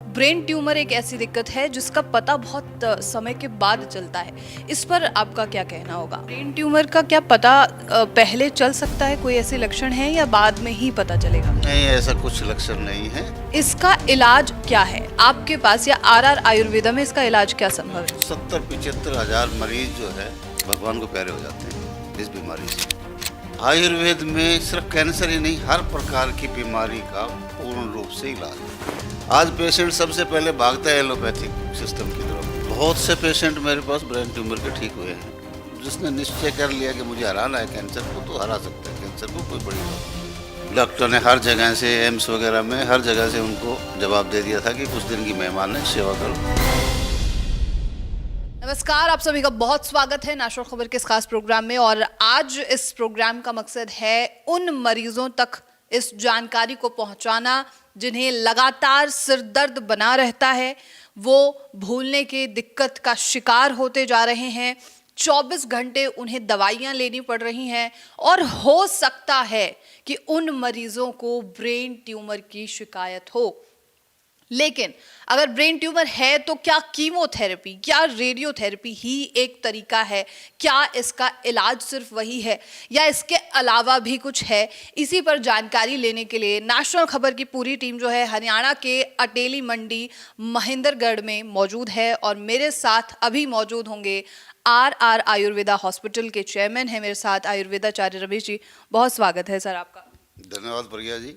Brain tumour एक ऐसी दिक्कत है जिसका पता बहुत समय के बाद चलता है। इस पर आपका क्या कहना होगा? ब्रेन ट्यूमर का क्या पता पहले चल सकता है? कोई ऐसे लक्षण है या बाद में ही पता चलेगा? नहीं, ऐसा कुछ लक्षण नहीं है। इसका इलाज क्या है आपके पास, या आरआर आयुर्वेदा में इसका इलाज क्या संभव है? 70-75 हजार मरीज जो है भगवान को प्यारे हो जाते हैं इस बीमारी से। आयुर्वेद में सिर्फ कैंसर ही नहीं, हर प्रकार की बीमारी का पूर्ण रूप से इलाज है। आज पेशेंट सबसे पहले भागता है एलोपैथिक सिस्टम की तरफ। बहुत से पेशेंट मेरे पास ब्रेन ट्यूमर के ठीक हुए हैं। जिसने निश्चय कर लिया कि मुझे हराना है कैंसर को, तो हरा सकता है कैंसर को, कोई बड़ी बात नहीं। डॉक्टर ने हर जगह से, एम्स वगैरह में हर जगह से उनको जवाब दे दिया था कि कुछ दिन की मेहमान है, सेवा करो। नमस्कार, आप सभी का बहुत स्वागत है नेशनल खबर के इस खास प्रोग्राम में। और आज इस प्रोग्राम का मकसद है उन मरीजों तक इस जानकारी को पहुंचाना जिन्हें लगातार सिर दर्द बना रहता है, वो भूलने की दिक्कत का शिकार होते जा रहे हैं, 24 घंटे उन्हें दवाइयां लेनी पड़ रही हैं और हो सकता है कि उन मरीजों को ब्रेन ट्यूमर की शिकायत हो। लेकिन अगर ब्रेन ट्यूमर है तो क्या कीमोथेरेपी, क्या रेडियोथेरेपी ही एक तरीका है? क्या इसका इलाज सिर्फ वही है या इसके अलावा भी कुछ है? इसी पर जानकारी लेने के लिए नेशनल खबर की पूरी टीम जो है हरियाणा के अटेली मंडी महेंद्रगढ़ में मौजूद है। और मेरे साथ अभी मौजूद होंगे आरआर आयुर्वेदा हॉस्पिटल के चेयरमैन है मेरे साथ आयुर्वेदाचार्य रमेश जी। बहुत स्वागत है सर आपका। धन्यवाद प्रिया जी।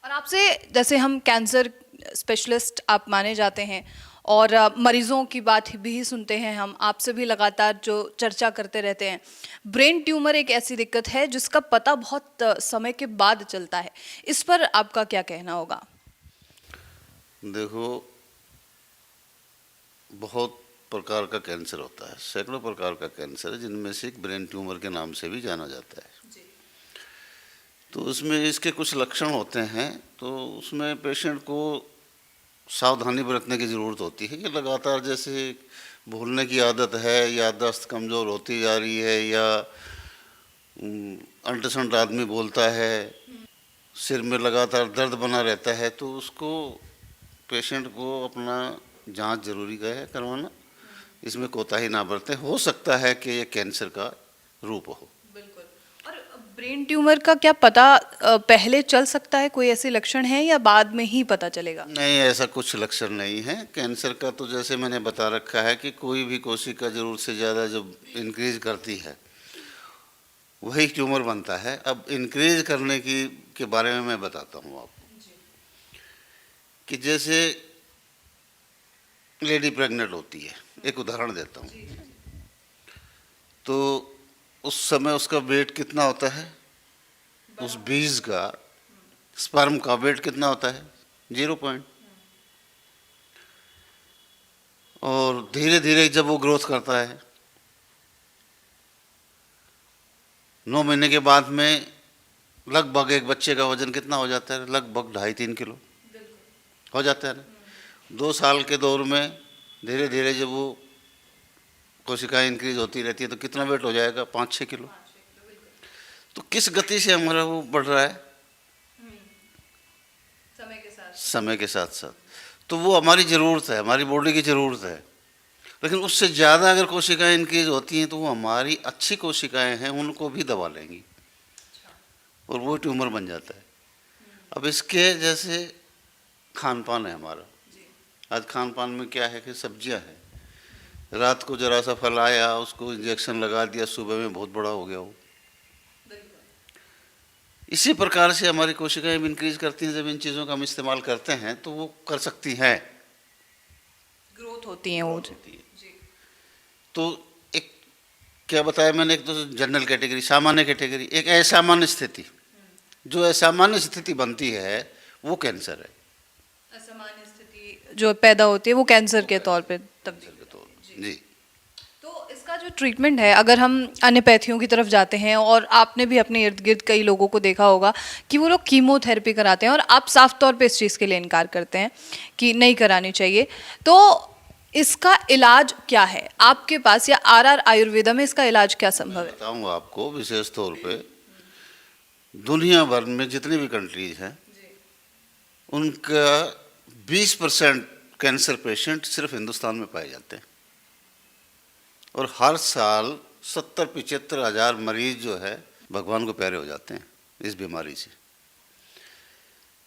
और आपसे, जैसे हम कैंसर स्पेशलिस्ट आप माने जाते हैं और मरीजों की बात भी सुनते हैं, हम आपसे भी लगातार जो चर्चा करते रहते हैं। ब्रेन ट्यूमर एक ऐसी दिक्कत है जिसका पता बहुत समय के बाद चलता है। इस पर आपका क्या कहना होगा? देखो, बहुत प्रकार का कैंसर होता है, सैकड़ों प्रकार का कैंसर है, जिनमें से एक ब्रेन ट्यूमर के नाम से भी जाना जाता है। तो उसमें इसके कुछ लक्षण होते हैं, तो उसमें पेशेंट को सावधानी बरतने की ज़रूरत होती है कि लगातार जैसे भूलने की आदत है, याददाश्त कमज़ोर होती जा रही है, या अंटसंट आदमी बोलता है, सिर में लगातार दर्द बना रहता है, तो उसको पेशेंट को अपना जांच जरूरी है करवाना। इसमें कोताही ना बरतें। हो सकता है कि ये कैंसर का रूप हो। ब्रेन ट्यूमर का क्या पता पहले चल सकता है? कोई ऐसे लक्षण है या बाद में ही पता चलेगा? नहीं, ऐसा कुछ लक्षण नहीं है। कैंसर का तो जैसे मैंने बता रखा है कि कोई भी कोशिका जरूरत से ज़्यादा जब इंक्रीज करती है वही ट्यूमर बनता है। अब इंक्रीज करने के बारे में मैं बताता हूँ आपको कि जैसे लेडी प्रेग्नेंट होती है, एक उदाहरण देता हूँ, तो उस समय उसका वेट कितना होता है? उस बीज का, स्पर्म का वेट कितना होता है? 0 पॉइंट। और धीरे धीरे जब वो ग्रोथ करता है, 9 महीने के बाद में लगभग एक बच्चे का वजन कितना हो जाता है? लगभग 2.5-3 किलो हो जाता है ना। 2 साल के दौर में धीरे धीरे जब वो कोशिकाएं इंक्रीज होती रहती है तो कितना वेट हो जाएगा? 5-6 किलो। तो किस गति से हमारा वो बढ़ रहा है? समय के साथ साथ। तो वो हमारी ज़रूरत है, हमारी बॉडी की ज़रूरत है। लेकिन उससे ज़्यादा अगर कोशिकाएं इंक्रीज होती हैं तो वो हमारी अच्छी कोशिकाएं हैं, उनको भी दबा लेंगी और वो ट्यूमर बन जाता है। अब इसके जैसे खान पान है हमारा। आज खान पान में क्या है कि सब्जियां हैं। रात को जरा सा फल आया, उसको इंजेक्शन लगा दिया, सुबह में बहुत बड़ा हो गया वो। इसी प्रकार से हमारी कोशिकाएं भी इंक्रीज करती हैं। जब इन चीज़ों का हम इस्तेमाल करते हैं तो वो कर सकती हैं, ग्रोथ होती है वो। तो एक क्या बताया मैंने, एक तो जनरल कैटेगरी, सामान्य कैटेगरी, एक असामान्य स्थिति। जो असामान्य स्थिति बनती है वो कैंसर है। असामान्य स्थिति जो पैदा होती है वो कैंसर के तौर पे तब्दील। जी। तो इसका जो ट्रीटमेंट है, अगर हम एलोपैथियों की तरफ जाते हैं, और आपने भी अपने इर्द गिर्द कई लोगों को देखा होगा कि वो लोग कीमोथेरेपी कराते हैं और आप साफ तौर पे इस चीज़ के लिए इनकार करते हैं कि नहीं करानी चाहिए, तो इसका इलाज क्या है आपके पास, या आरआर आयुर्वेदा में इसका इलाज क्या संभव है? बताऊंगा आपको। विशेष तौर पे दुनिया भर में जितनी भी कंट्रीज हैं उनका 20% कैंसर पेशेंट सिर्फ हिंदुस्तान में पाए जाते हैं और हर साल 70-75 हज़ार मरीज जो है भगवान को प्यारे हो जाते हैं इस बीमारी से।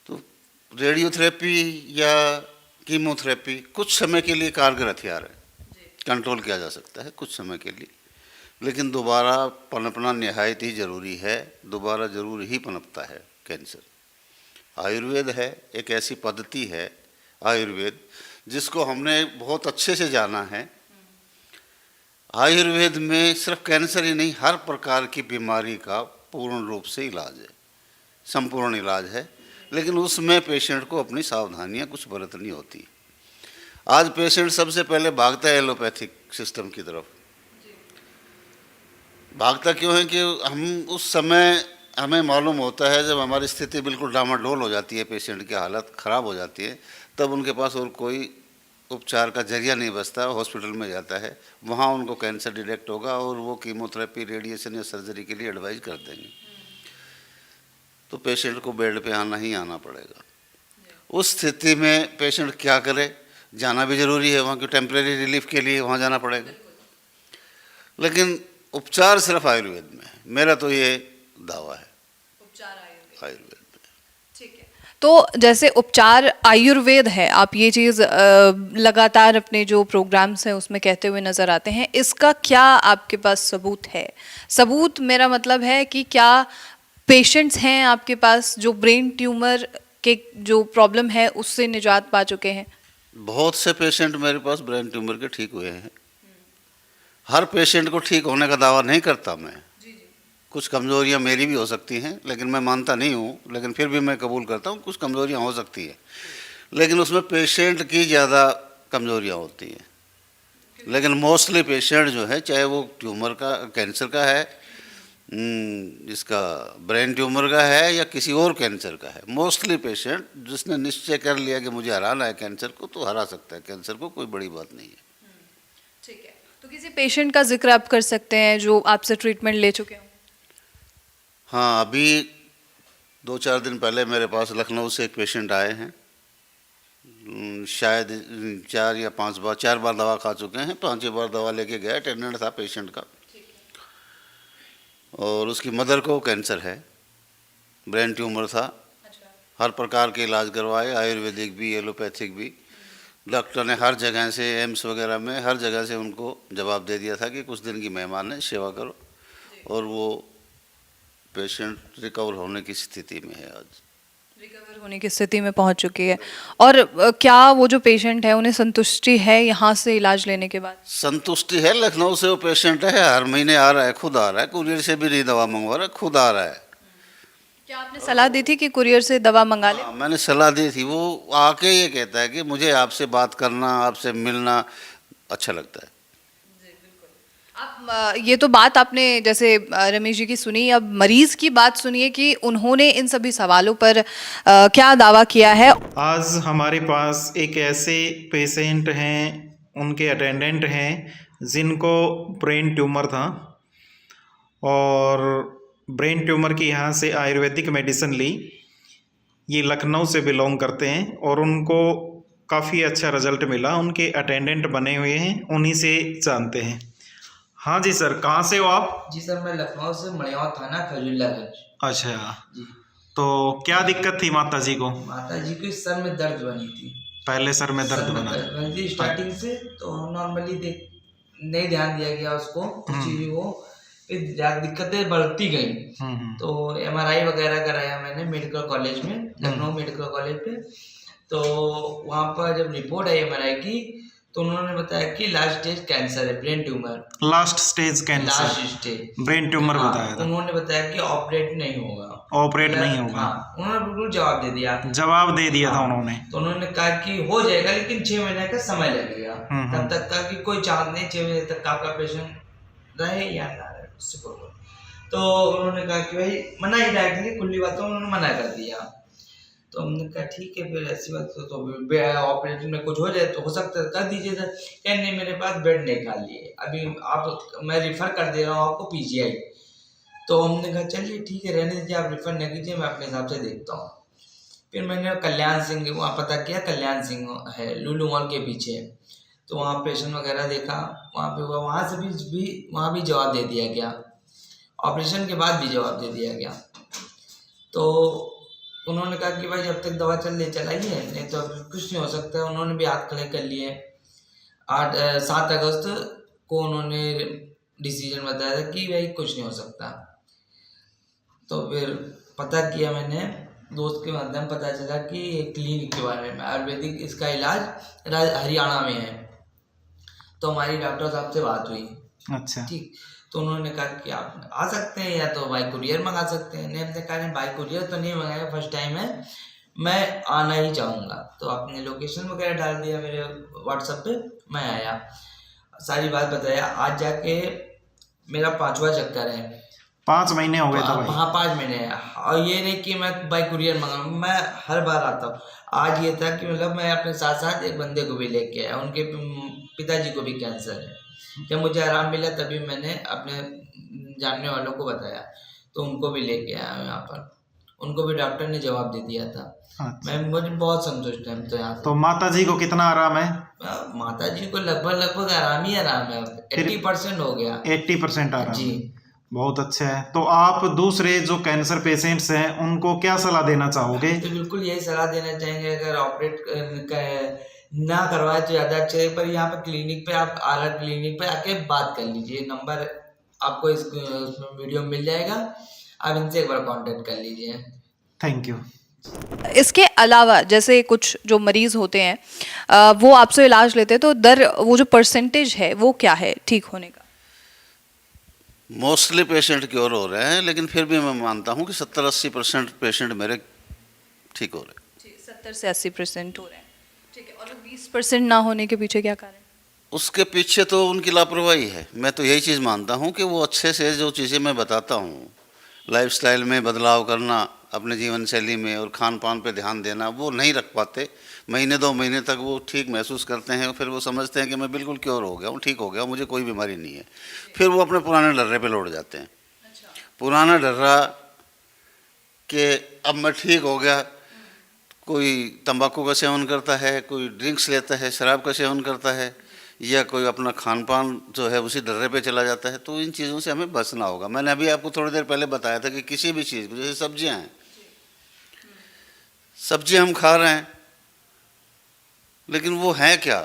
तो रेडियोथेरेपी या कीमोथेरेपी कुछ समय के लिए कारगर हथियार है, कंट्रोल किया जा सकता है कुछ समय के लिए, लेकिन दोबारा पनपना निहायत ही ज़रूरी है, दोबारा ज़रूर ही पनपता है कैंसर। आयुर्वेद है, एक ऐसी पद्धति है आयुर्वेद जिसको हमने बहुत अच्छे से जाना है। आयुर्वेद में सिर्फ कैंसर ही नहीं, हर प्रकार की बीमारी का पूर्ण रूप से इलाज है, संपूर्ण इलाज है, लेकिन उसमें पेशेंट को अपनी सावधानियां कुछ बरतनी होती है। आज पेशेंट सबसे पहले भागता है एलोपैथिक सिस्टम की तरफ। भागता क्यों है कि हम उस समय हमें मालूम होता है जब हमारी स्थिति बिल्कुल डामाडोल हो जाती है, पेशेंट की हालत ख़राब हो जाती है, तब उनके पास और कोई उपचार का जरिया नहीं बचता, हॉस्पिटल में जाता है, वहाँ उनको कैंसर डिटेक्ट होगा और वो कीमोथेरेपी, रेडिएशन या सर्जरी के लिए एडवाइस कर देंगे। तो पेशेंट को बेड पे आना ही आना पड़ेगा। उस स्थिति में पेशेंट क्या करे, जाना भी ज़रूरी है वहाँ की टेम्परेरी रिलीफ के लिए, वहाँ जाना पड़ेगा, लेकिन उपचार सिर्फ आयुर्वेद में है। मेरा तो ये दावा है, उपचार आयुर्वेद में। ठीक है, तो जैसे उपचार आयुर्वेद है, आप ये चीज़ लगातार अपने जो प्रोग्राम्स हैं उसमें कहते हुए नज़र आते हैं, इसका क्या आपके पास सबूत है? सबूत मेरा मतलब है कि क्या पेशेंट्स हैं आपके पास जो ब्रेन ट्यूमर के जो प्रॉब्लम है उससे निजात पा चुके हैं? बहुत से पेशेंट मेरे पास ब्रेन ट्यूमर के ठीक हुए हैं। हर पेशेंट को ठीक होने का दावा नहीं करता मैं, कुछ कमज़ोरियां मेरी भी हो सकती हैं, लेकिन मैं मानता नहीं हूँ, लेकिन फिर भी मैं कबूल करता हूँ कुछ कमज़ोरियां हो सकती हैं, लेकिन उसमें पेशेंट की ज़्यादा कमज़ोरियां होती हैं। लेकिन मोस्टली पेशेंट जो है, चाहे वो ट्यूमर का, कैंसर का है, इसका ब्रेन ट्यूमर का है या किसी और कैंसर का है, मोस्टली पेशेंट जिसने निश्चय कर लिया कि मुझे हराना है कैंसर को, तो हरा सकता है कैंसर को, कोई बड़ी बात नहीं है। ठीक है, तो किसी पेशेंट का जिक्र आप कर सकते हैं जो आपसे ट्रीटमेंट ले चुके हो? हाँ, अभी 2-4 दिन पहले मेरे पास लखनऊ से एक पेशेंट आए हैं, शायद 4 या 5 बार, 4 बार दवा खा चुके हैं, 5 बार दवा लेके गए, अटेंडेंट था पेशेंट का, और उसकी मदर को कैंसर है, ब्रेन ट्यूमर था। हर प्रकार के इलाज करवाए, आयुर्वेदिक भी, एलोपैथिक भी। डॉक्टर ने हर जगह से, एम्स वगैरह में हर जगह से उनको जवाब दे दिया था कि कुछ दिन की मेहमान है, सेवा करो, और वो पेशेंट रिकवर होने की स्थिति में है, आज रिकवर होने की स्थिति में पहुंच चुकी है। और क्या वो जो पेशेंट है उन्हें संतुष्टि है यहाँ से इलाज लेने के बाद? संतुष्टि है, लखनऊ से वो पेशेंट है, हर महीने आ रहा है, खुद आ रहा है, कुरियर से भी नहीं दवा मंगवा रहा है, खुद आ रहा है। क्या आपने सलाह दी थी कि कुरियर से दवा मंगा ले? मैंने सलाह दी थी, वो आके ये कहता है कि मुझे आपसे बात करना, आपसे मिलना अच्छा लगता है। आप ये तो बात आपने जैसे रमेश जी की सुनी, अब मरीज की बात सुनिए कि उन्होंने इन सभी सवालों पर क्या दावा किया है। आज हमारे पास एक ऐसे पेशेंट हैं, उनके अटेंडेंट हैं, जिनको ब्रेन ट्यूमर था, और ब्रेन ट्यूमर की यहाँ से आयुर्वेदिक मेडिसिन ली। ये लखनऊ से बिलोंग करते हैं और उनको काफ़ी अच्छा रिजल्ट मिला, उनके अटेंडेंट बने हुए हैं, उन्हीं से जानते हैं। हाँ जी सर, कहाँ से हो आप? जी सर, मैं लखनऊ से, मड़ियाव थाना, खजूल्लागंज। अच्छा जी। तो क्या दिक्कत थी माता जी को? माता जी को सर में दर्द बनी थी। पहले सर में दर्द बना बनी थी स्टार्टिंग से, तो नॉर्मली नहीं ध्यान दिया गया उसको, कुछ चीज़ें वो दिक्कतें बढ़ती गई। तो MRI वगैरह कराया मैंने मेडिकल कॉलेज में, लखनऊ मेडिकल कॉलेज पे। तो वहाँ पर जब रिपोर्ट आई MRI की, तो उन्होंने बताया कि लास्ट स्टेज कैंसर है, brain tumour. Last stage cancer, last stage brain tumour बताया था। उन्होंने बताया कि ऑपरेट नहीं होगा, ऑपरेट नहीं होगा। हाँ, उन्होंने बिल्कुल जवाब दे दिया, जवाब दे दिया था उन्होंने। तो उन्होंने कहा कि हो जाएगा, लेकिन 6 महीने का समय लगेगा, तब तक का कि कोई चांस नहीं, 6 महीने तक का आपका पेशेंट रहे या ना रहे, उससे प्रॉब्लम। तो उन्होंने कहा कि भाई मना ही डायरेक्टली, खुली बातों उन्होंने मना कर दिया। तो हमने कहा ठीक है, फिर ऐसी बात तो ऑपरेशन में कुछ हो जाए तो हो सकता है कर दीजिए सर। क्या नहीं, मेरे पास बेड नहीं खाली है अभी, आप मैं रिफ़र कर दे रहा हूँ आपको PGI। तो हमने कहा चलिए ठीक है, रहने दीजिए, आप रिफ़र नहीं कीजिए, मैं अपने हिसाब से देखता हूँ। फिर मैंने कल्याण सिंह वहाँ पता किया, कल्याण सिंह है लुलु मॉल के पीछे, तो वहाँ ऑपरेशन वगैरह देखा, वहाँ पे हुआ, वहाँ से भी वहाँ भी जवाब दे दिया गया, ऑपरेशन के बाद भी जवाब दे दिया गया। तो उन्होंने कहा कि भाई जब तक दवा चलाइए, नहीं तो कुछ नहीं हो सकता है। उन्होंने भी हाथ खड़े कर लिए। 7 अगस्त को उन्होंने डिसीजन बताया था कि भाई कुछ नहीं हो सकता। तो फिर पता किया मैंने, दोस्त के माध्यम पता चला कि एक क्लिनिक के बारे में, आयुर्वेदिक इसका इलाज हरियाणा में है। तो हमारी डॉक्टर साहब से बात हुई। अच्छा। ठीक, तो उन्होंने कहा कि आप आ सकते हैं या तो बाई कुरियर मंगा सकते हैं। हमने कहा बाई कुरियर तो नहीं मंगाया, फर्स्ट टाइम है, मैं आना ही चाहूँगा। तो आपने लोकेशन वगैरह डाल दिया मेरे व्हाट्सएप पे, मैं आया, सारी बात बताया। आज जाके मेरा 5वां चक्कर है। 5 महीने हो गए था भाई? हाँ 5 महीने है। और ये नहीं कि मैं बाई कुरियर मंगा, मैं हर बार आता हूँ। आज ये था कि मतलब मैं अपने साथ साथ एक बंदे को भी लेके आया, उनके पिताजी को भी कैंसर है। जब मुझे आराम मिला तभी मैंने अपने जानने वालों को बताया, तो उनको भी लेके आया यहाँ पर। उनको भी डॉक्टर ने जवाब दे दिया था। अच्छा। मुझे बहुत संतुष्ट है तो यहाँ से। तो माता जी को कितना आराम है? माता जी को लगभग आराम ही आराम है, 80% हो गया। 80% आराम जी, बहुत अच्छा है। तो आप दूसरे जो कैंसर पेशेंट्स हैं उनको क्या सलाह देना चाहोगे? तो बिल्कुल यही सलाह देना चाहेंगे, अगर ऑपरेट ना करवाए तो ज़्यादा अच्छा है। पर यहाँ पे क्लिनिक पे आप आर क्लिनिक पे आके बात कर लीजिए, नंबर आपको उसमें वीडियो में मिल जाएगा, आप इनसे एक बार कांटेक्ट कर लीजिए। Thank you. इसके अलावा जैसे कुछ जो मरीज होते हैं वो आपसे इलाज लेते हैं, तो वो जो परसेंटेज है वो क्या है ठीक होने का? मोस्टली पेशेंट क्योर हो रहे हैं, लेकिन फिर भी मैं मानता हूँ कि 70-80% पेशेंट मेरे ठीक हो रहे हैं। 70 से 80% हो रहे हैं, ठीक है। और 20% ना होने के पीछे क्या कारण? उसके पीछे तो उनकी लापरवाही है। मैं तो यही चीज़ मानता हूँ कि वो अच्छे से जो चीज़ें मैं बताता हूँ, लाइफस्टाइल में बदलाव करना, अपने जीवन शैली में और खान पान पे ध्यान देना, वो नहीं रख पाते। महीने 2 महीने तक वो ठीक महसूस करते हैं, फिर वो समझते हैं कि मैं बिल्कुल क्योर हो गया हूँ, ठीक हो गया हूँ, मुझे कोई बीमारी नहीं है। फिर वो अपने पुराने डर्रे पे लौट जाते हैं। पुराना डर्रा कि अब मैं ठीक हो गया। कोई तंबाकू का सेवन करता है, कोई ड्रिंक्स लेता है, शराब का सेवन करता है, या कोई अपना खान पान जो है उसी डर्रे पे चला जाता है। तो इन चीज़ों से हमें बचना होगा। मैंने अभी आपको थोड़ी देर पहले बताया था कि किसी भी चीज़ को, जैसे सब्जियां हैं, सब्जी हम खा रहे हैं, लेकिन वो है क्या?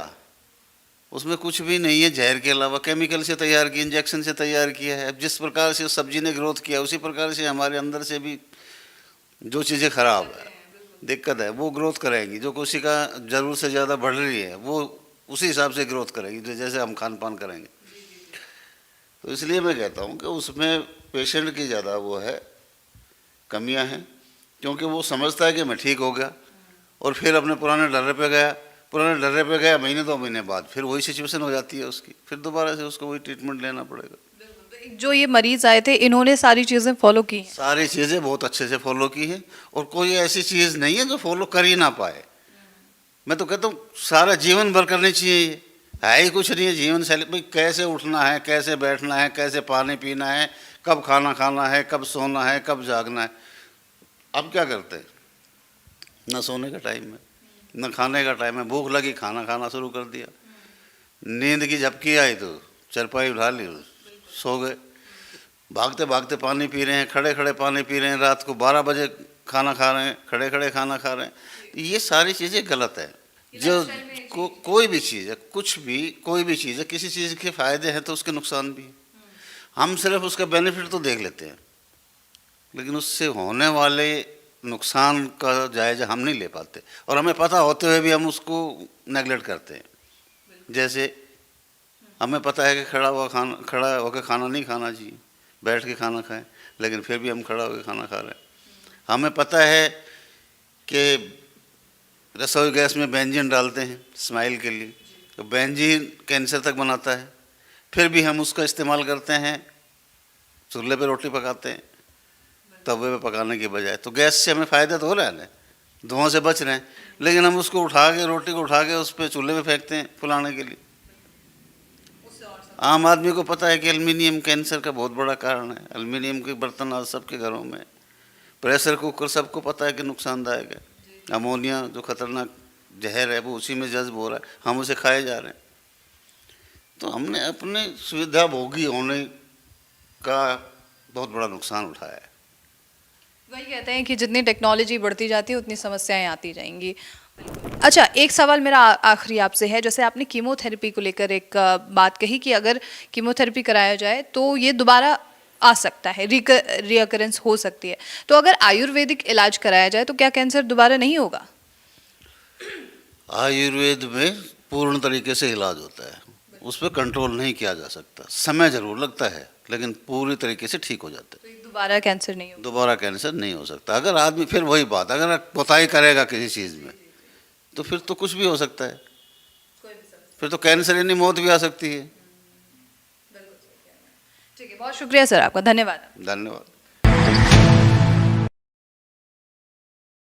उसमें कुछ भी नहीं है, जहर के अलावा केमिकल से तैयार की, इंजेक्शन से तैयार किया है। अब जिस प्रकार से उस सब्जी ने ग्रोथ किया, उसी प्रकार से हमारे अंदर से भी जो चीज़ें खराब है, दिक्कत है, वो ग्रोथ करेंगी। जो कोशिका ज़रूर से ज़्यादा बढ़ रही है, वो उसी हिसाब से ग्रोथ करेगी जैसे हम खान पान करेंगे। तो इसलिए मैं कहता हूँ कि उसमें पेशेंट की ज़्यादा वो है, कमियां हैं, क्योंकि वो समझता है कि मैं ठीक हो गया और फिर अपने पुराने डर्रे पे गया। पुराने डर्रे पे गया, महीने 2 महीने बाद फिर वही सिचुएशन हो जाती है उसकी, फिर दोबारा से उसको वही ट्रीटमेंट लेना पड़ेगा। जो ये मरीज आए थे, इन्होंने सारी चीज़ें फॉलो की हैं? सारी चीज़ें बहुत अच्छे से फॉलो की हैं, और कोई ऐसी चीज़ नहीं है जो फॉलो कर ही ना पाए। मैं तो कहता हूँ सारा जीवन भर करनी चाहिए। ये है ही कुछ नहीं है जीवन शैली। भाई कैसे उठना है, कैसे बैठना है, कैसे पानी पीना है, कब खाना खाना है, कब सोना है, कब जागना है। अब क्या करते हैं, न सोने का टाइम है, न खाने का टाइम है। भूख लगी, खाना खाना शुरू कर दिया। नींद की झपकी आई तो चरपाई उठा ली, सो गए। भागते भागते पानी पी रहे हैं, खड़े खड़े पानी पी रहे हैं। रात को 12 बजे खाना खा रहे हैं, खड़े खड़े खाना खा रहे हैं। ये सारी चीज़ें गलत है। जो कोई भी चीज़ है, कुछ भी, कोई भी चीज़ है, किसी चीज़ के फ़ायदे हैं तो उसके नुकसान भी हैं। हम सिर्फ उसका बेनिफिट तो देख लेते हैं, लेकिन उससे होने वाले नुकसान का जायज़ा हम नहीं ले पाते, और हमें पता होते हुए भी हम उसको नेगलेक्ट करते हैं। जैसे हमें पता है कि खड़ा होकर खाना नहीं खाना चाहिए, बैठ के खाना खाएं, लेकिन फिर भी हम खड़ा होकर खाना खा रहे हैं। हमें पता है कि रसोई गैस में बेंजीन डालते हैं स्माइल के लिए, तो बेंजीन कैंसर तक बनाता है, फिर भी हम उसका इस्तेमाल करते हैं। चूल्हे पे रोटी पकाते हैं तवे पे पकाने के बजाय। तो गैस से हमें फ़ायदा तो हो रहा है ना, धुआं से बच रहे हैं, लेकिन हम उसको उठा के, रोटी को उठा के उस पर चूल्हे पे फेंकते हैं फुलाने के लिए। आम आदमी को पता है कि एल्युमिनियम कैंसर का बहुत बड़ा कारण है। एल्युमिनियम के बर्तन आज सबके घरों में, प्रेशर कुकर सबको पता है कि नुकसानदायक है, अमोनिया जो खतरनाक जहर है वो उसी में जज्ब हो रहा है, हम उसे खाए जा रहे हैं। तो हमने अपने सुविधा भोगी होने का बहुत बड़ा नुकसान उठाया है। वही कहते हैं कि जितनी टेक्नोलॉजी बढ़ती जाती है उतनी समस्याएं आती जाएंगी। अच्छा, एक सवाल मेरा आखिरी आपसे है, जैसे आपने कीमोथेरेपी को लेकर एक बात कही कि अगर कीमोथेरेपी कराया जाए तो ये दोबारा आ सकता है, रिकरेंस हो सकती है, तो अगर आयुर्वेदिक इलाज कराया जाए तो क्या कैंसर दोबारा नहीं होगा? आयुर्वेद में पूर्ण तरीके से इलाज होता है, उस पर कंट्रोल नहीं किया जा सकता, समय जरूर लगता है लेकिन पूरी तरीके से ठीक हो जाता है। तो दोबारा कैंसर नहीं होगा? दोबारा कैंसर नहीं हो सकता। अगर आदमी, फिर वही बात, अगर कोताही करेगा किसी चीज़ में तो फिर तो कुछ भी हो सकता है, फिर तो कैंसर यानी मौत भी आ सकती है। ठीक है, बहुत शुक्रिया सर आपका, धन्यवाद। धन्यवाद।